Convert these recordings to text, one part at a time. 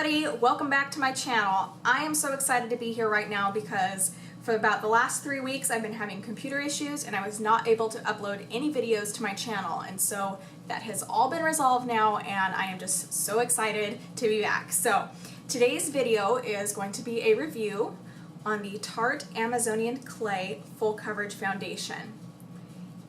everybody, welcome back to my channel. I am so excited to be here right now because for about the last 3 weeks I've been having computer issues and I was not able to upload any videos to my channel, and so that has all been resolved now and I am just so excited to be back. So today's video is going to be a review on the Tarte Amazonian Clay Full Coverage Foundation.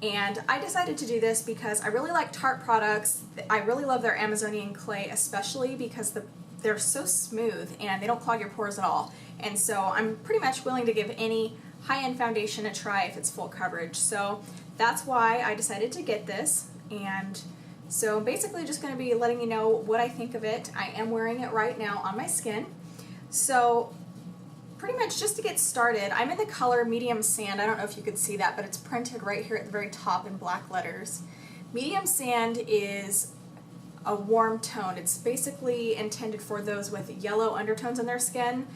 And I decided to do this because I really like Tarte products. I really love their Amazonian Clay, especially because they're so smooth and they don't clog your pores at all. And so I'm pretty much willing to give any high-end foundation a try if it's full coverage. So that's why I decided to get this. And so basically just going to be letting you know what I think of it. I am wearing it right now on my skin. So pretty much just to get started, I'm in the color medium sand. I don't know if you could see that, but it's printed right here at the very top in black letters. Medium sand is a warm tone. It's basically intended for those with yellow undertones in their skin,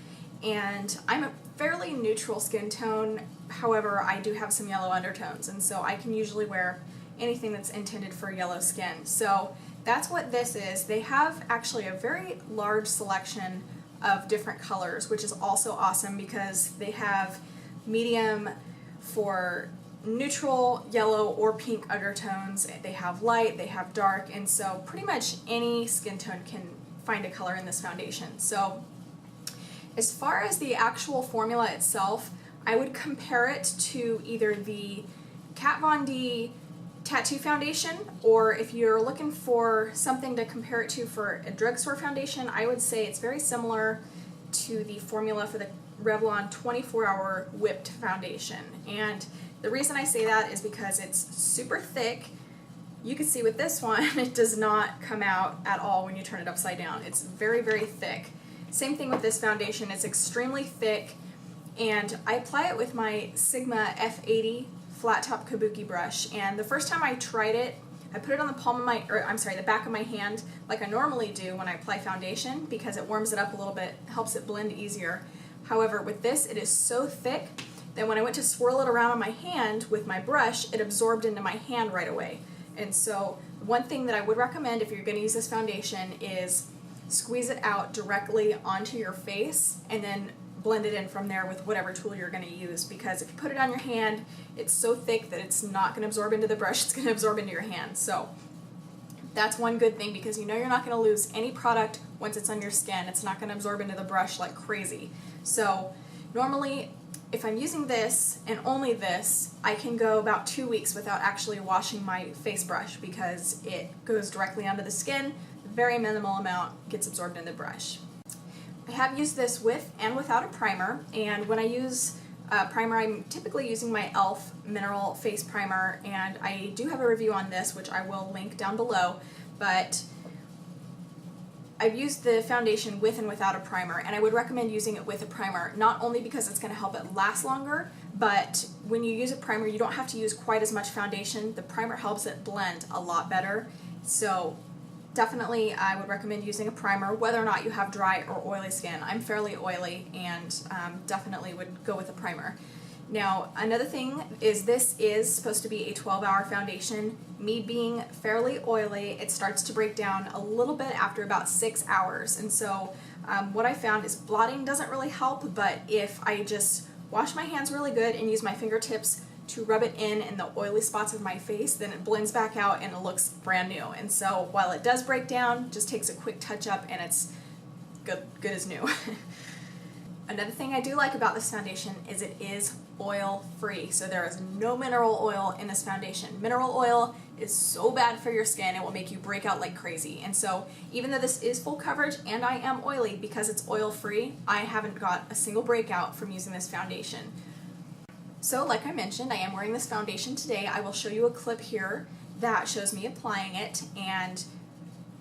and I'm a fairly neutral skin tone. However, I do have some yellow undertones, and so I can usually wear anything that's intended for yellow skin. So that's what this is. They have actually a very large selection of different colors, which is also awesome because they have medium for neutral yellow or pink undertones. They have light, they have dark, and so pretty much any skin tone can find a color in this foundation. So as far as the actual formula itself, I would compare it to either the Kat Von D Tattoo Foundation, or if you're looking for something to compare it to for a drugstore foundation, I would say it's very similar to the formula for the Revlon 24-Hour Whipped Foundation. And the reason I say that is because it's super thick. You can see with this one, it does not come out at all when you turn it upside down. It's very, very thick. Same thing with this foundation. It's extremely thick, and I apply it with my Sigma F80 flat top kabuki brush, and the first time I tried it, I put it on the the back of my hand like I normally do when I apply foundation because it warms it up a little bit, helps it blend easier. However, with this, it is so thick that when I went to swirl it around on my hand with my brush, it absorbed into my hand right away. And so one thing that I would recommend if you're going to use this foundation is squeeze it out directly onto your face and then blend it in from there with whatever tool you're going to use, because if you put it on your hand, it's so thick that it's not going to absorb into the brush, it's going to absorb into your hand. So that's one good thing, because you know you're not going to lose any product once it's on your skin. It's not going to absorb into the brush like crazy. So normally if I'm using this and only this, I can go about 2 weeks without actually washing my face brush because it goes directly onto the skin. Very minimal amount gets absorbed in the brush. I have used this with and without a primer, and when I use a primer, I'm typically using my e.l.f. Mineral Face Primer, and I do have a review on this, which I will link down below, but I've used the foundation with and without a primer, and I would recommend using it with a primer, not only because it's going to help it last longer, but when you use a primer, you don't have to use quite as much foundation. The primer helps it blend a lot better, so definitely I would recommend using a primer whether or not you have dry or oily skin. I'm fairly oily and definitely would go with a primer. Now another thing is this is supposed to be a 12-hour foundation. Me being fairly oily, it starts to break down a little bit after about 6 hours, and so what I found is blotting doesn't really help, but if I just wash my hands really good and use my fingertips to rub it in the oily spots of my face, then it blends back out and it looks brand new. And so while it does break down, just takes a quick touch up and it's good as new. Another thing I do like about this foundation is it is oil free. So there is no mineral oil in this foundation. Mineral oil is so bad for your skin, it will make you break out like crazy. And so even though this is full coverage and I am oily, because it's oil free, I haven't got a single breakout from using this foundation. So like I mentioned, I am wearing this foundation today. I will show you a clip here that shows me applying it, and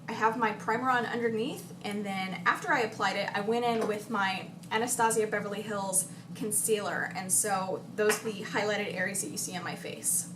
I have my primer on underneath, and then after I applied it, I went in with my Anastasia Beverly Hills concealer, and so those are the highlighted areas that you see on my face.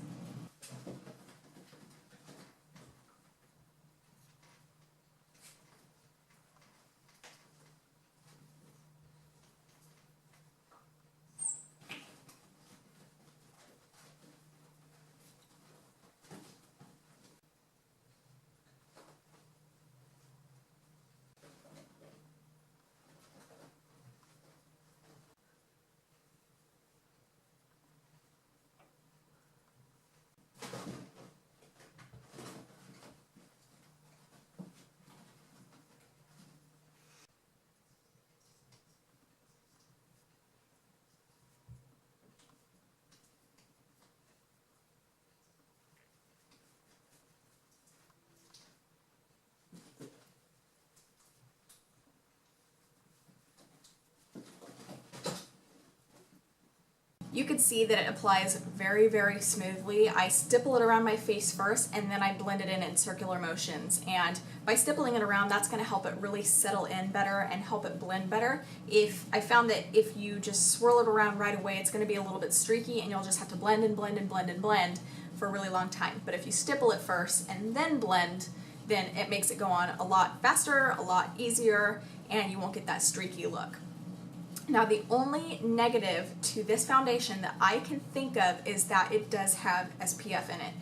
you could see that it applies very, very smoothly. I stipple it around my face first and then I blend it in circular motions. And by stippling it around, that's gonna help it really settle in better and help it blend better. I found that if you just swirl it around right away, it's gonna be a little bit streaky and you'll just have to blend and blend and blend and blend for a really long time. But if you stipple it first and then blend, then it makes it go on a lot faster, a lot easier, and you won't get that streaky look. Now, the only negative to this foundation that I can think of is that it does have SPF in it.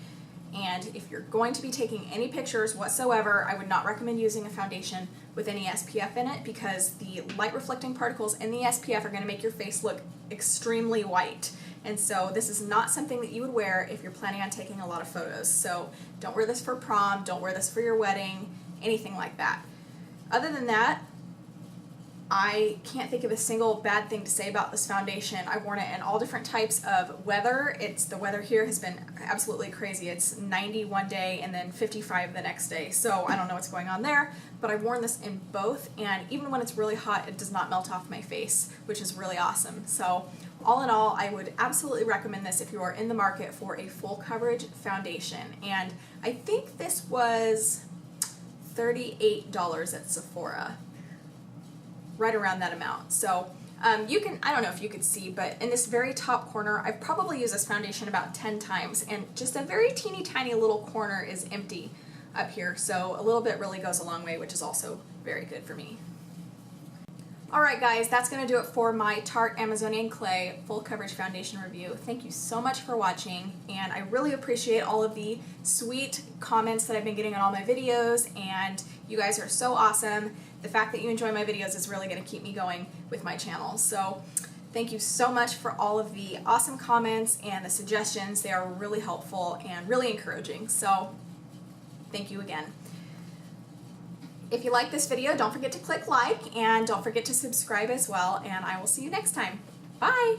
And if you're going to be taking any pictures whatsoever, I would not recommend using a foundation with any SPF in it, because the light reflecting particles in the SPF are going to make your face look extremely white. And so this is not something that you would wear if you're planning on taking a lot of photos. So don't wear this for prom, don't wear this for your wedding, anything like that. Other than that, I can't think of a single bad thing to say about this foundation. I've worn it in all different types of weather. The weather here has been absolutely crazy. It's 90 one day and then 55 the next day. So I don't know what's going on there, but I've worn this in both, and even when it's really hot, it does not melt off my face, which is really awesome. So all in all, I would absolutely recommend this if you are in the market for a full coverage foundation. And I think this was $38 at Sephora. Right around that amount. So you can, I don't know if you could see, but in this very top corner, I've probably used this foundation about 10 times, and just a very teeny tiny little corner is empty up here. So a little bit really goes a long way, which is also very good for me. Alright guys, that's going to do it for my Tarte Amazonian Clay Full Coverage Foundation review. Thank you so much for watching, and I really appreciate all of the sweet comments that I've been getting on all my videos, and you guys are so awesome. The fact that you enjoy my videos is really going to keep me going with my channel. So thank you so much for all of the awesome comments and the suggestions. They are really helpful and really encouraging. So thank you again. If you like this video, don't forget to click like, and don't forget to subscribe as well, and I will see you next time. Bye!